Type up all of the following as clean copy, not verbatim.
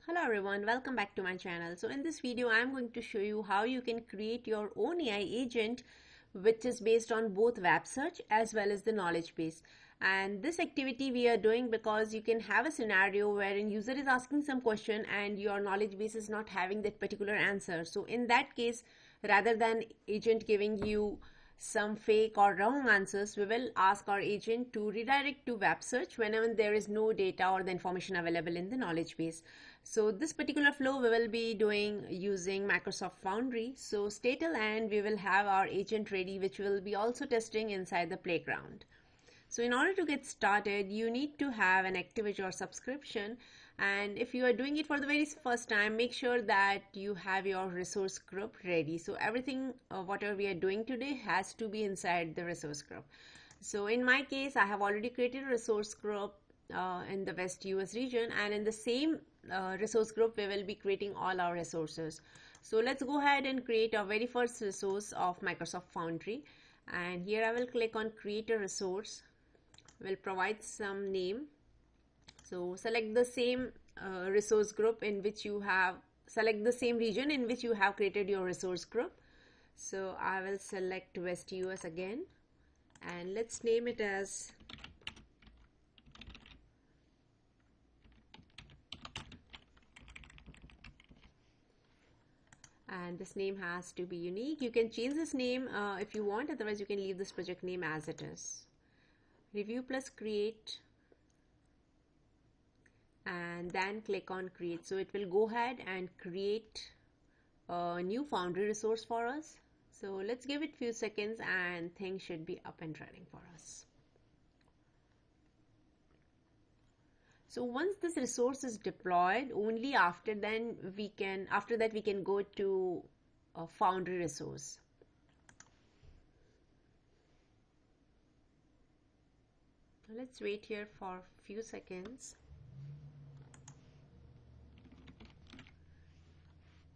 Hello everyone, welcome back to my channel. So in this video I'm going to show you how you can create your own AI agent which is based on both web search as well as the knowledge base. And this activity we are doing because you can have a scenario wherein user is asking some question and your knowledge base is not having that particular answer. So in that case, rather than agent giving you some fake or wrong answers, we will ask our agent to redirect to web search whenever there is no data or the information available in the knowledge base. So this particular flow we will be doing using Microsoft Foundry. So stay till end, we will have our agent ready, which will be also testing inside the playground. So in order to get started, you need to have an active Azure subscription. And if you are doing it for the very first time, make sure that you have your resource group ready. So everything, whatever we are doing today has to be inside the resource group. So in my case, I have already created a resource group in the West US region, and in the same resource group, we will be creating all our resources. So let's go ahead and create our very first resource of Microsoft Foundry. And here I will click on create a resource. We'll provide some name. So select the same resource group in which you have, select the same region in which you have created your resource group. So I will select West US again, and let's name it as and this name has to be unique. You can change this name if you want, otherwise you can leave this project name as it is. Review plus create, and then click on create. So it will go ahead and create a new Foundry resource for us. So let's give it a few seconds and things should be up and running for us. So once this resource is deployed, only after that we can go to a Foundry resource. Let's wait here for a few seconds.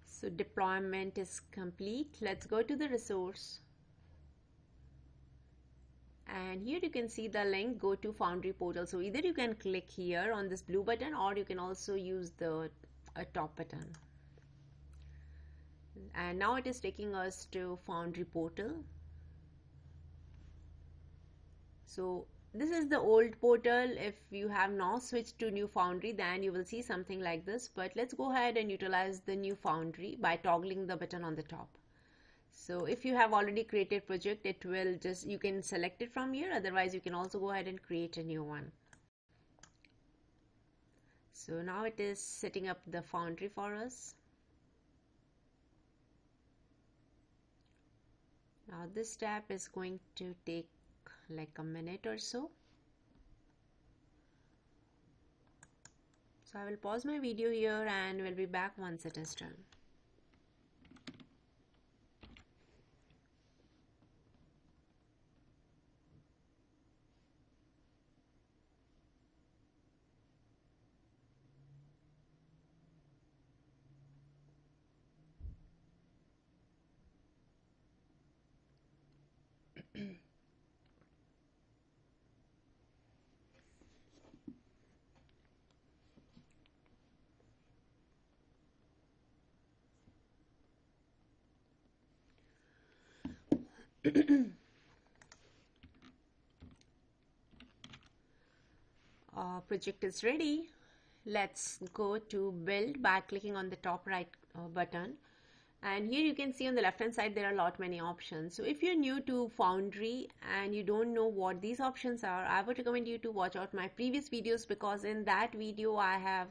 So deployment is complete. Let's go to the resource. And here you can see the link, go to Foundry portal. So either you can click here on this blue button, or you can also use the top button. And now it is taking us to Foundry portal. So this is the old portal. If you have now switched to new Foundry, then you will see something like this. But let's go ahead and utilize the new Foundry by toggling the button on the top. So if you have already created project, it will just, you can select it from here. Otherwise, you can also go ahead and create a new one. So now it is setting up the Foundry for us. Now this step is going to take like a minute or so. So I will pause my video here and we'll be back once it is done. Project is ready. Let's go to build by clicking on the top right button, and here you can see on the left hand side there are a lot many options. So if you're new to Foundry and you don't know what these options are, I would recommend you to watch out my previous videos, because in that video I have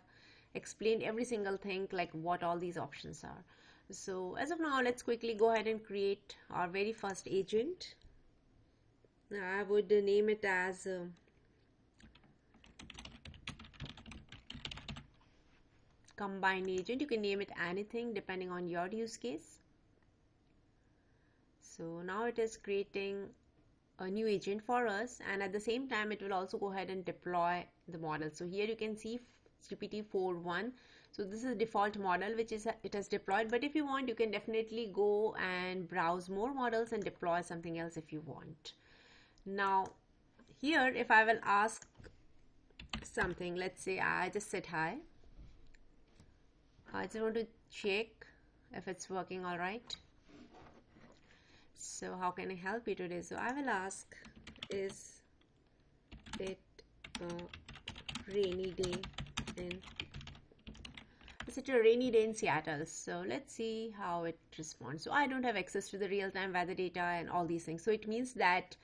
explained every single thing, like what all these options are. So as of now, let's quickly go ahead and create our very first agent. I would name it as combined agent. You can name it anything depending on your use case. So now it is creating a new agent for us, and at the same time it will also go ahead and deploy the model. So here you can see GPT-4.1. So this is default model which is it has deployed, but if you want, you can definitely go and browse more models and deploy something else if you want. Now here, if I will ask something, let's say I just said hi. I just want to check if it's working all right. So how can I help you today? So I will ask, is it a rainy day in Seattle? So let's see how it responds. So I don't have access to the real-time weather data and all these things. So it means that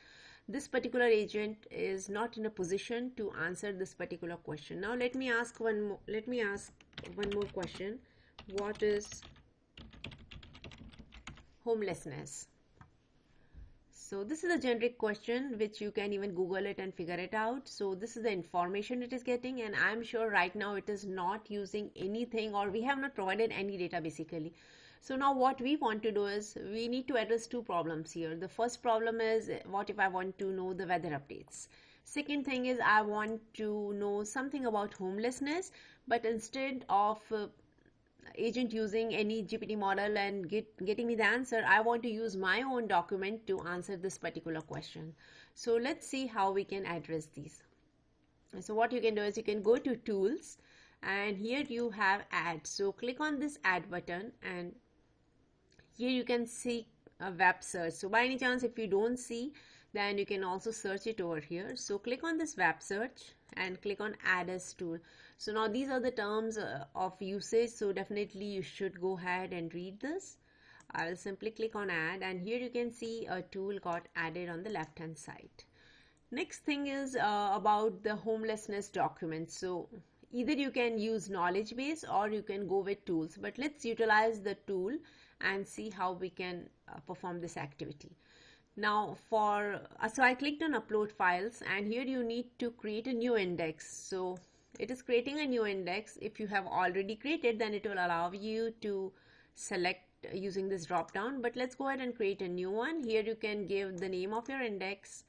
this particular agent is not in a position to answer this particular question. Now let me ask one more question. What is homelessness? So this is a generic question which you can even Google it and figure it out. So this is the information it is getting, and I'm sure right now it is not using anything, or we have not provided any data basically. So now what we want to do is we need to address two problems here. The first problem is, what if I want to know the weather updates? Second thing is, I want to know something about homelessness, but instead of agent using any GPT model and getting me the answer, I want to use my own document to answer this particular question. So let's see how we can address these. So what you can do is you can go to tools, and here you have add. So click on this add button, and here you can see a web search. So by any chance if you don't see, then you can also search it over here. So click on this web search and click on add as tool. So now these are the terms of usage, so definitely you should go ahead and read this. I will simply click on add, and here you can see a tool got added on the left hand side. Next thing is about the homelessness document. So either you can use knowledge base or you can go with tools, but let's utilize the tool and see how we can perform this activity. Now so I clicked on upload files, and here you need to create a new index. So it is creating a new index. If you have already created, then it will allow you to select using this drop down, but let's go ahead and create a new one. Here you can give the name of your index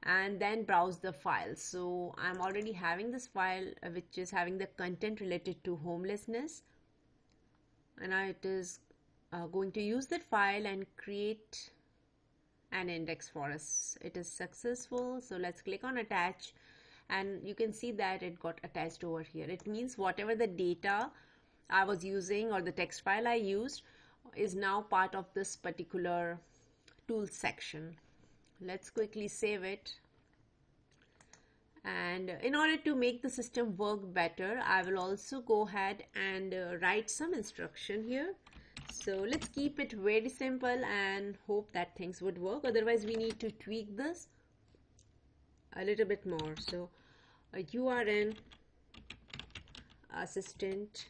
and then browse the file. So I'm already having this file which is having the content related to homelessness, and now it is going to use that file and create an index for us. It is successful. So let's click on attach, and you can see that it got attached over here. It means whatever the data I was using or the text file I used is now part of this particular tool section. Let's quickly save it. And in order to make the system work better, I will also go ahead and write some instruction here. So let's keep it very simple and hope that things would work. Otherwise we need to tweak this a little bit more. So you are an assistant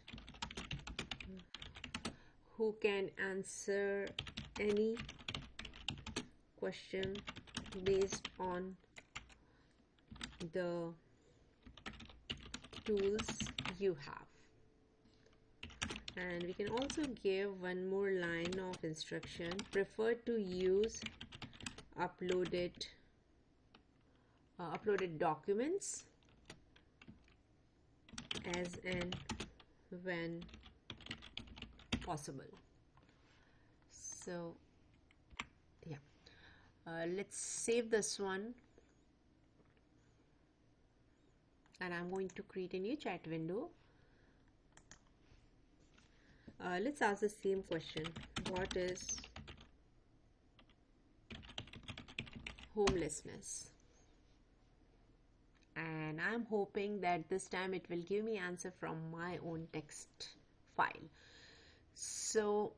who can answer any question based on the tools you have. And we can also give one more line of instruction. Prefer to use uploaded documents as and when possible. So yeah, let's save this one, and I'm going to create a new chat window. Let's ask the same question. What is homelessness? And I'm hoping that this time it will give me answer from my own text file. So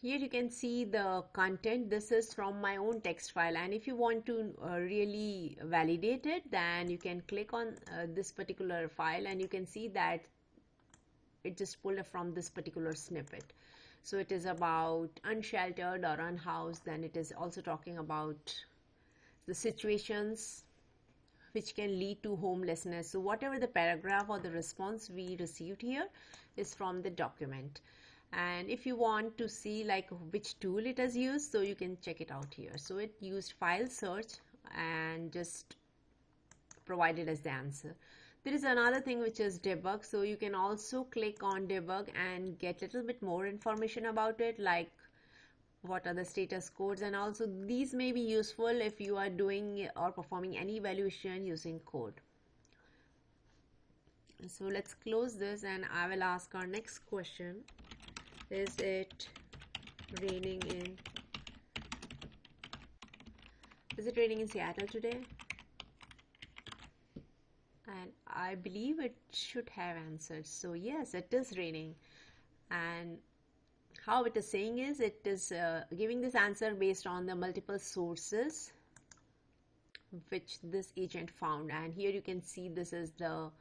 here you can see the content. This is from my own text file, and if you want to really validate it, then you can click on this particular file, and you can see that it just pulled from this particular snippet. So it is about unsheltered or unhoused, then it is also talking about the situations which can lead to homelessness. So whatever the paragraph or the response we received here is from the document. And if you want to see like which tool it has used, so you can check it out here. So it used file search and just provided as the answer. There is another thing which is debug. So you can also click on debug and get a little bit more information about it, like what are the status codes, and also these may be useful if you are doing or performing any evaluation using code. So let's close this and I will ask our next question. Is it raining in Seattle today? And I believe it should have answered. So yes, it is raining. And how it is saying is, it is giving this answer based on the multiple sources which this agent found. And here you can see this is the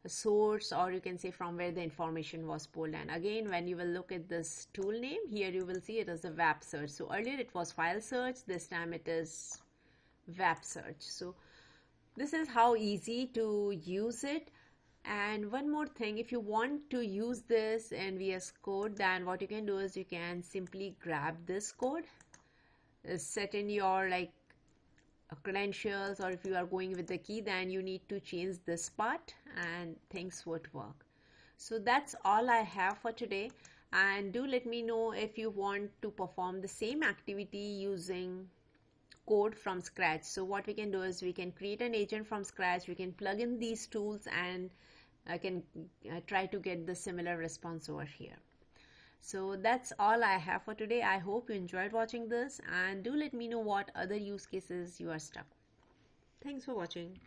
source, or you can say from where the information was pulled. And again, when you will look at this tool name, here you will see it as a web search. So earlier it was file search, this time it is web search. So this is how easy to use it. And one more thing, if you want to use this in VS Code, then what you can do is you can simply grab this code, set in your credentials, or if you are going with the key, then you need to change this part and things would work. So that's all I have for today. And do let me know if you want to perform the same activity using code from scratch. So what we can do is we can create an agent from scratch, we can plug in these tools, and I can try to get the similar response over here. So that's all I have for today. I hope you enjoyed watching this, and do let me know what other use cases you are stuck with. Thanks for watching.